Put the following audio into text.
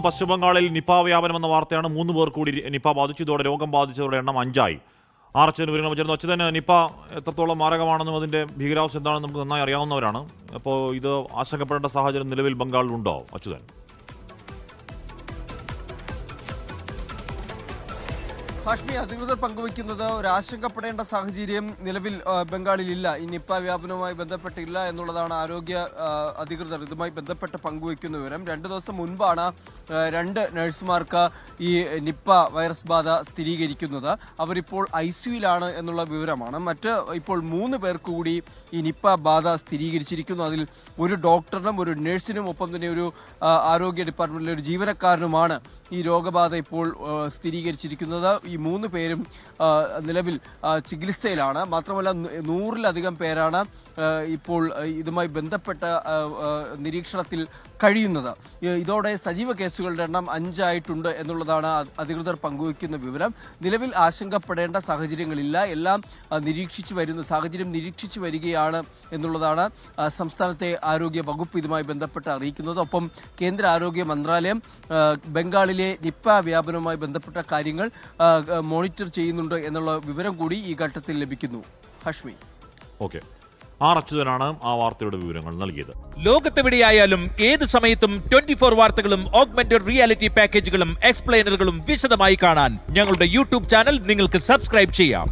പശ്ചിമബംഗാളിൽ നിപ വ്യാപനം എന്ന വാർത്തയാണ്. 3 പേർ കൂടി നിപ ബാധിച്ചു. ഇതോടെ രോഗം ബാധിച്ചവരുടെ എണ്ണം 5 ആയി. ആർച്ചന് വിവരങ്ങൾ വെച്ചിരുന്നു. അച്യുതന് നിപ എത്രത്തോളം മാരകമാണെന്നും അതിന്റെ ഭീകരാവസ്ഥ എന്താണെന്ന് നമുക്ക് നന്നായി അറിയാവുന്നവരാണ്. അപ്പോൾ ഇത് ആശങ്കപ്പെടേണ്ട സാഹചര്യം നിലവിൽ ബംഗാളിലുണ്ടോ അച്യുതൻ? ഹാഷ്മി, അധികൃതർ പങ്കുവയ്ക്കുന്നത് ഒരു ആശങ്കപ്പെടേണ്ട സാഹചര്യം നിലവിൽ ബംഗാളിലില്ല. ഈ നിപ്പ വ്യാപനവുമായി ബന്ധപ്പെട്ടില്ല എന്നുള്ളതാണ് ആരോഗ്യ അധികൃതർ ഇതുമായി ബന്ധപ്പെട്ട് പങ്കുവയ്ക്കുന്ന വിവരം. 2 ദിവസം മുൻപാണ് 2 നഴ്സുമാർക്ക് ഈ നിപ്പ വൈറസ് ബാധ സ്ഥിരീകരിക്കുന്നത്. അവരിപ്പോൾ ICUവിലാണ് എന്നുള്ള വിവരമാണ്. ഇപ്പോൾ 3 പേർക്ക് കൂടി ഈ നിപ്പ ബാധ സ്ഥിരീകരിച്ചിരിക്കുന്നു. അതിൽ ഒരു ഡോക്ടറിനും ഒരു നഴ്സിനും ഒപ്പം തന്നെ ഒരു ആരോഗ്യ ഡിപ്പാർട്ട്മെന്റിലെ ഒരു ജീവനക്കാരനുമാണ് ഈ രോഗബാധ ഇപ്പോൾ സ്ഥിരീകരിച്ചിരിക്കുന്നത്. ഈ 3 പേരും നിലവിൽ ചികിത്സയിലാണ്. മാത്രമല്ല 100-ലധികം പേരാണ് ഇപ്പോൾ ഇതുമായി ബന്ധപ്പെട്ട നിരീക്ഷണത്തിൽ കഴിയുന്നത്. ഇതോടെ സജീവ കേസുകളുടെ എണ്ണം 5 ആയിട്ടുണ്ട് എന്നുള്ളതാണ് അധികൃതർ പങ്കുവയ്ക്കുന്ന വിവരം. നിലവിൽ ആശങ്കപ്പെടേണ്ട സാഹചര്യങ്ങളില്ല. എല്ലാം സാഹചര്യം നിരീക്ഷിച്ചു വരികയാണ് എന്നുള്ളതാണ് സംസ്ഥാനത്തെ ആരോഗ്യ വകുപ്പ് ഇതുമായി ബന്ധപ്പെട്ട് അറിയിക്കുന്നത്. ഒപ്പം കേന്ദ്ര ആരോഗ്യ മന്ത്രാലയം ബംഗാളിലെ നിപ്പ വ്യാപനവുമായി ബന്ധപ്പെട്ട കാര്യങ്ങൾ മോണിറ്റർ ചെയ്യുന്നുണ്ട് എന്നുള്ള വിവരം കൂടി ഈ ഘട്ടത്തിൽ ലഭിക്കുന്നു. ഹാഷ്മി, ഓക്കെ. അച്യുതനാണ് ആ വാർത്തയുടെ വിവരങ്ങൾ നൽകിയത്. ലോകത്തെവിടെയായാലും ഏത് സമയത്തും 24 വാർത്തകളും ഓഗ്മെന്റഡ് റിയാലിറ്റി പാക്കേജുകളും എക്സ്പ്ലെയിനറുകളും വിശദമായി കാണാൻ ഞങ്ങളുടെ YouTube ചാനൽ നിങ്ങൾക്ക് സബ്സ്ക്രൈബ് ചെയ്യാം.